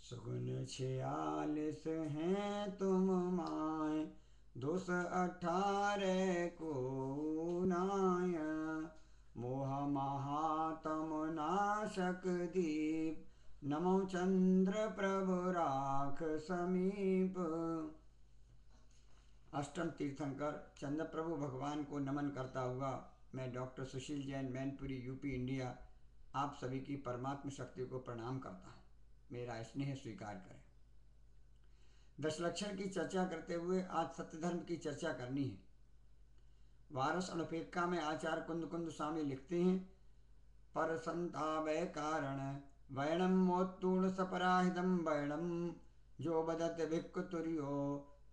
सुगुन 46 हैं तुम माय, दोष 18 को नाय। मोह महातम नाशक दीप, नमो चंद्र प्रभु राख समीप। अष्टम तीर्थंकर चंद्र प्रभु भगवान को नमन करता हुआ मैं doctor Sushil Jain, Mainpuri, UP, India, आप सभी की परमात्म शक्ति को प्रणाम करता हूँ। मेरा स्नेह स्वीकार करें। दशलक्षण की चर्चा करते हुए आज सत्य धर्म की चर्चा करनी है। वारस अनुपेक्षा में आचार्य कुंद कुंद स्वामी लिखते हैं, पर संतावय कारण वैणम मोत्तूर्ण सपराहिदम वैणम, जो बदत भिक्ख तुर्यो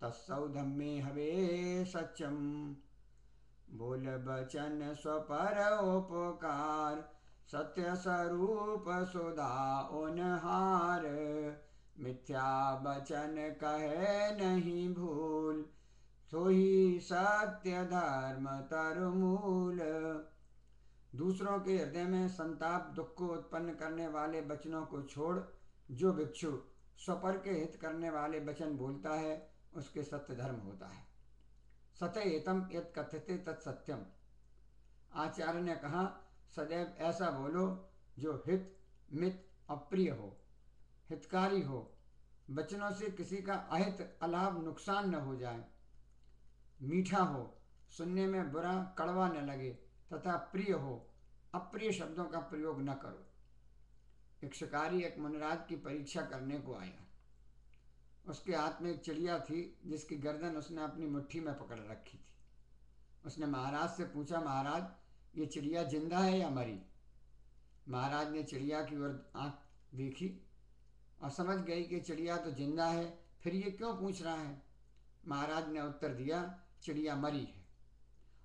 तत्सौ धम्मे हवे सत्यम। बोल बचन स्वपर उपकार, सत्य स्वरूप सुधा ओनहार। मिथ्या बचन कहे नहीं भूल, सोही सत्य धर्म तरमूल। दूसरों के हृदय में संताप दुख को उत्पन्न करने वाले वचनों को छोड़ जो भिक्षु स्वपर के हित करने वाले वचन बोलता है उसके सत्य धर्म होता है। सत्येतम यत् कथ्यते तत्सत्यम। आचार्य ने कहा, सदैव ऐसा बोलो जो हित मित अप्रिय हो, हितकारी हो, वचनों से किसी का अहित अलाभ नुकसान न हो जाए, मीठा हो, सुनने में बुरा कड़वा न लगे, तथा प्रिय हो, अप्रिय शब्दों का प्रयोग न करो। एक शिकारी एक मुनिराज की परीक्षा करने को आया। उसके हाथ में एक चिड़िया थी जिसकी गर्दन उसने अपनी मुट्ठी में पकड़ रखी थी। उसने महाराज से पूछा, महाराज ये चिड़िया जिंदा है या मरी? महाराज ने चिड़िया की ओर आंख देखी और समझ गई कि चिड़िया तो जिंदा है, फिर ये क्यों पूछ रहा है? महाराज ने उत्तर दिया, चिड़िया मरी है।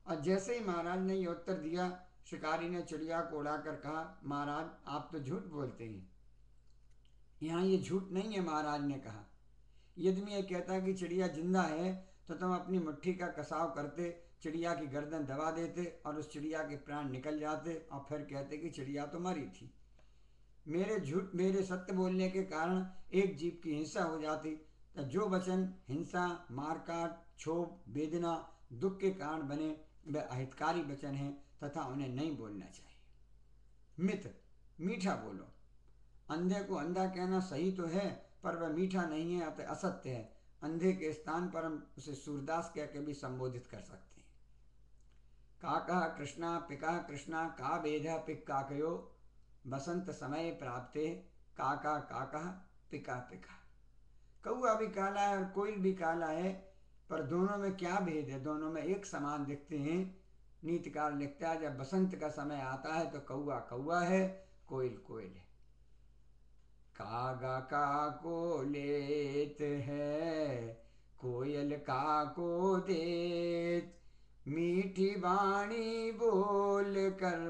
और जैसे ही महाराज ने ये उत्तर दिया, शिकारी ने चिड़िया को उड़ाकर कहा, महाराज आप तो झूठ बोलते हैं। यहाँ ये झूठ नहीं है, महाराज ने कहा। यदि मैं ये कहता कि चिड़िया जिंदा है तो तुम अपनी मुट्ठी का कसाव करते, चिड़िया की गर्दन दबा देते और उस चिड़िया के प्राण निकल जाते और फिर कहते कि चिड़िया तो मरी थी। मेरे सत्य बोलने के कारण एक जीव की हिंसा हो जाती, तो जो वचन हिंसा, मारकाट, क्षोभ, वेदना, दुख के कारण बने वे अहितकारी वचन हैं तथा उन्हें नहीं बोलना चाहिए। मित, मीठा बोलो। अंधे को अंधा कहना सही तो है, पर वह मीठा नहीं है, अतः असत्य है। अंधे के स्थान पर हम उसे सूरदास कह के भी संबोधित कर सकते हैं। काका कृष्णा पिका कृष्णा का भेद पिक काकयो, बसंत समय प्राप्ते काका काका पिका पिका। कौआ भी काला है और कोयल भी काला है, पर दोनों में क्या भेद है? दोनों में एक समान दिखते हैं। नीतिकार लिखता है, जब बसंत का समय आता है तो कौआ कौआ है, कोयल कोयल है। कागा का को लेत है, कोयल का को देत, मीठी वाणी बोल कर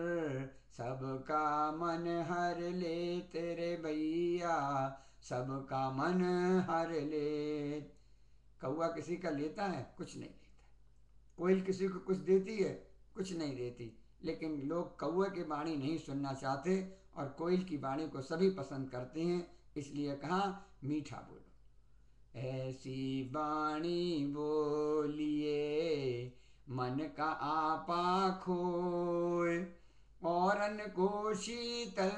सबका मन हर ले। तेरे भैया सबका मन हर ले। कौआ किसी का लेता है? कुछ नहीं लेता। कोयल किसी को कुछ देती है? कुछ नहीं देती। लेकिन लोग कौए की वाणी नहीं सुनना चाहते और कोयल की वाणी को सभी पसंद करते हैं, इसलिए कहा मीठा बोलो। ऐसी वाणी बोलिए मन का आपा खोए, औरन को शीतल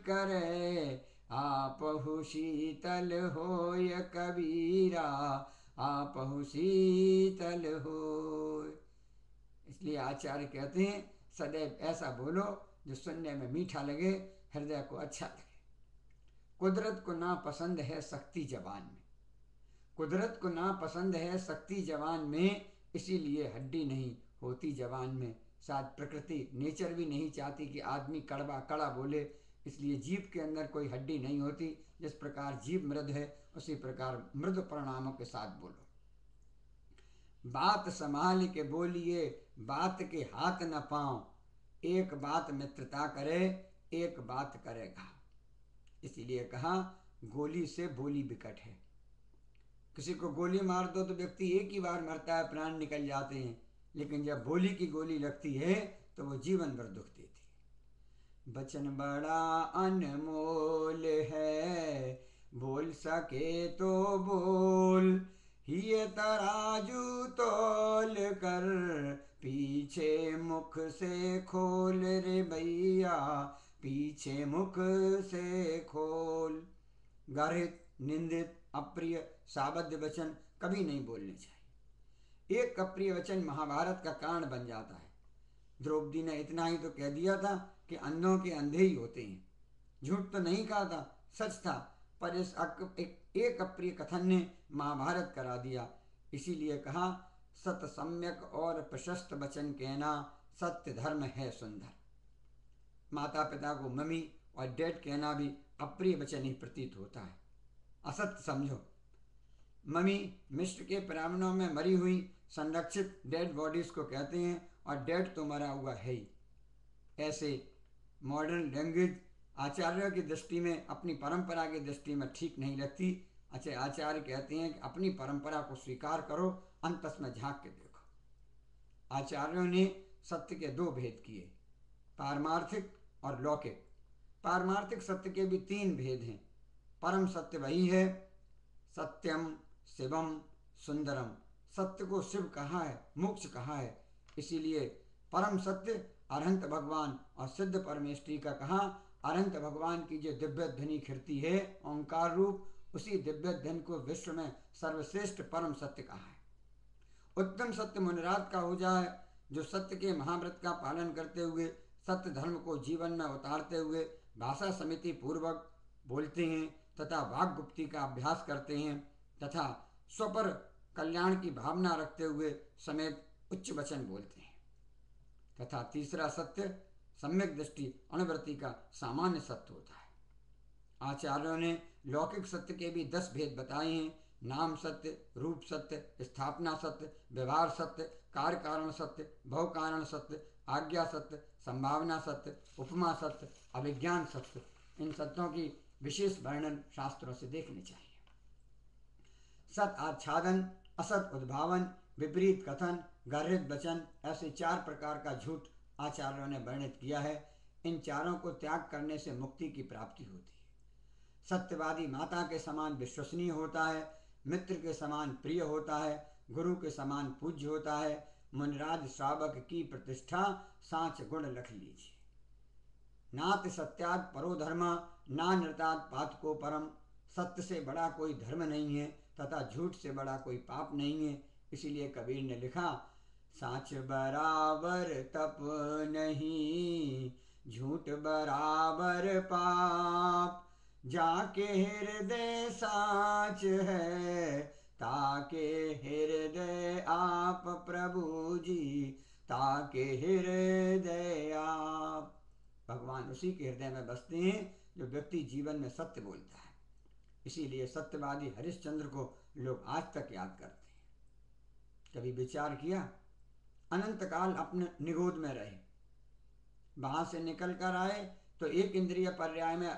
करे आपहु शीतल होय। कबीरा आपहु शीतल होय। इसलिए आचार्य कहते हैं, सदैव ऐसा बोलो जो सुनने में मीठा लगे, हृदय को अच्छा लगे। कुदरत को ना पसंद है शक्ति जवान में, कुदरत को ना पसंद है शक्ति जवान में, इसीलिए हड्डी नहीं होती जवान में। शायद प्रकृति नेचर भी नहीं चाहती कि आदमी कड़वा कड़ा बोले, इसलिए जीभ के अंदर कोई हड्डी नहीं होती। जिस प्रकार जीभ मृद है, उसी प्रकार मृद परिणामों के साथ बोलो। बात संभाल के बोलिए, बात के हाथ न पाओ, एक बात मित्रता करे, एक बात करेगा। इसीलिए कहा गोली से बोली विकट है। किसी को गोली मार दो तो व्यक्ति एक ही बार मरता है, प्राण निकल जाते हैं, लेकिन जब बोली की गोली लगती है तो वो जीवन भर दुख देती है। वचन बड़ा अनमोल है, बोल सके तो बोल, ये तराजू तोल कर, पीछे मुख से खोल रे भैया, पीछे मुख से खोल। गर्हित, निंदित, अप्रिय, साबद्ध वचन कभी नहीं बोलने चाहिए। एक अप्रिय वचन महाभारत का कारण बन जाता है। द्रौपदी ने इतना ही तो कह दिया था कि अंधों के अंधे ही होते हैं। झूठ तो नहीं कहा था, सच था, पर इस एक अप्रिय कथन ने महाभारत करा दिया। इसीलिए कहा, सत सम्यक और प्रशस्त वचन कहना, सत्य धर्म है सुंदर। माता पिता को मम्मी और डैड कहना भी अप्रिय वचन ही प्रतीत होता है। असत्य समझो। मम्मी मिस्र के प्रांगणों में मरी हुई संरक्षित डेड बॉडीज को कहते हैं, और डेड तो मरा हुआ है ही। ऐसे मॉडर्न लैंग्वेज आचार्यों की दृष्टि में, अपनी परंपरा की दृष्टि में ठीक नहीं लगती। अच्छा, आचार्य कहते हैं कि अपनी परंपरा को स्वीकार करो, अंतस में झांक के देखो। आचार्यों ने सत्य के दो भेद किए, पारमार्थिक और लौकिक। पारमार्थिक सत्य के भी तीन भेद हैं। परम सत्य वही है, सत्यम शिवम सुंदरम। सत्य को शिव कहा है, मोक्ष कहा है। इसीलिए परम सत्य अरहंत भगवान और सिद्ध परमेष्ठी का कहा। अरहंत भगवान की जो दिव्य ध्वनि खिरती है ओंकार रूप, उसी दिव्य ध्वनि को विश्व में सर्वश्रेष्ठ परम सत्य कहा है। उत्तम सत्य मुनिराज का हो जाए, जो सत्य के महाव्रत का पालन करते हुए सत्य धर्म को जीवन में उतारते हुए भाषा समिति पूर्वक बोलते हैं तथा वाक गुप्ती का अभ्यास करते हैं तथा स्वपर कल्याण की भावना रखते हुए समेत उच्च वचन बोलते हैं। तथा तीसरा सत्य सम्यक दृष्टि अणुव्रति का सामान्य सत्य होता है। आचार्यों ने लौकिक सत्य के भी 10 भेद बताए हैं। नाम सत्य, रूप सत्य, स्थापना सत्य, व्यवहार सत्य, कार्य कारण सत्य, भव कारण सत्य, आज्ञा सत्य, संभावना सत्य, उपमा सत्य, अभिज्ञान सत्य। इन सत्यों की विशेष वर्णन शास्त्रों से देखने चाहिए। सत आच्छादन, असत उद्भावन, विपरीत कथन, गर्हित वचन, ऐसे 4 प्रकार का झूठ आचार्यों ने वर्णित किया है। इन चारों को त्याग करने से मुक्ति की प्राप्ति होती है। सत्यवादी माता के समान विश्वसनीय होता है, मित्र के समान प्रिय होता है, गुरु के समान पूज्य होता है। मुनिराज श्रावक की प्रतिष्ठा सांच गुण लख लीजिए। नात सत्यात परो धर्मा, ना नृतात पात को परम। सत्य से बड़ा कोई धर्म नहीं है तथा झूठ से बड़ा कोई पाप नहीं है। इसीलिए कबीर ने लिखा, साच बराबर तप नहीं, झूठ बराबर पाप। जाके हृदय साच है, ताके हृदय आप प्रभु जी, ताके हृदय आप। भगवान उसी के हृदय में बसते हैं जो व्यक्ति जीवन में सत्य बोलता है। इसीलिए सत्यवादी हरिश्चंद्र को लोग आज तक याद करते हैं। कभी विचार किया, अनंत काल अपने निगोद में रहे, वहां से निकल कर आए तो एक इंद्रिय पर्याय में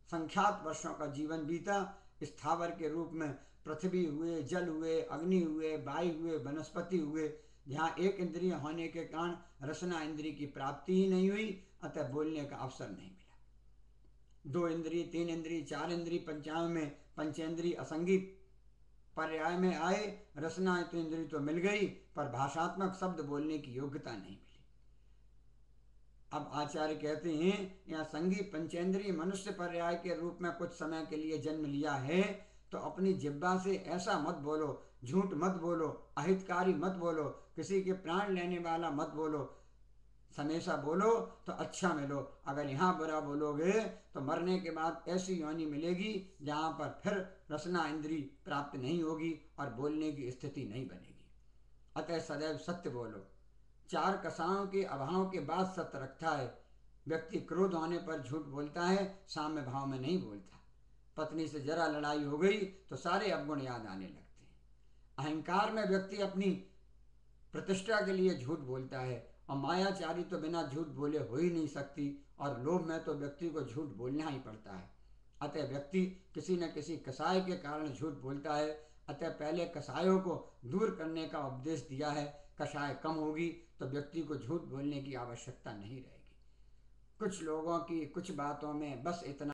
संख्यात वर्षों का जीवन बीता। स्थावर के रूप में पृथ्वी हुए, जल हुए, अग्नि हुए, वायु हुए, वनस्पति हुए। जहाँ एक इंद्रिय होने के कारण रसना इंद्रिय की प्राप्ति ही नहीं हुई, अतः बोलने का अवसर नहीं मिला। 2 इंद्रिय, 3 इंद्रिय, 4 इंद्रिय, पंचांग में पंचेंद्रिय असंगी पर्याय में आए। रसना तो इंद्रिय तो मिल गई, पर भाषात्मक शब्द बोलने की योग्यता नहीं मिली। अब आचार्य कहते हैं, यहाँ संगी पंचेंद्रिय मनुष्य पर्याय के रूप में कुछ समय के लिए जन्म लिया है, तो अपनी जिह्वा से ऐसा मत बोलो, झूठ मत बोलो, अहितकारी मत बोलो, किसी के प्राण लेने वाला मत बोलो। हमेशा बोलो तो अच्छा मिलो। अगर यहाँ बुरा बोलोगे तो मरने के बाद ऐसी योनि मिलेगी जहाँ पर फिर रसना इंद्री प्राप्त नहीं होगी और बोलने की स्थिति नहीं बनेगी। अतः सदैव सत्य बोलो। 4 कसाओं के अभाव के बाद सत्य रखता है। व्यक्ति क्रोध होने पर झूठ बोलता है, साम्य भाव में नहीं बोलता। पत्नी से जरा लड़ाई हो गई तो सारे अवगुण याद आने लगते हैं। अहंकार में व्यक्ति अपनी प्रतिष्ठा के लिए झूठ बोलता है, और मायाचारी तो बिना झूठ बोले हो ही नहीं सकती, और लोभ में तो व्यक्ति को झूठ बोलना ही पड़ता है। अतः व्यक्ति किसी न किसी कसाय के कारण झूठ बोलता है। अतः पहले कसायों को दूर करने का उपदेश दिया है। कसाय कम होगी तो व्यक्ति को झूठ बोलने की आवश्यकता नहीं रहेगी। कुछ लोगों की कुछ बातों में बस इतना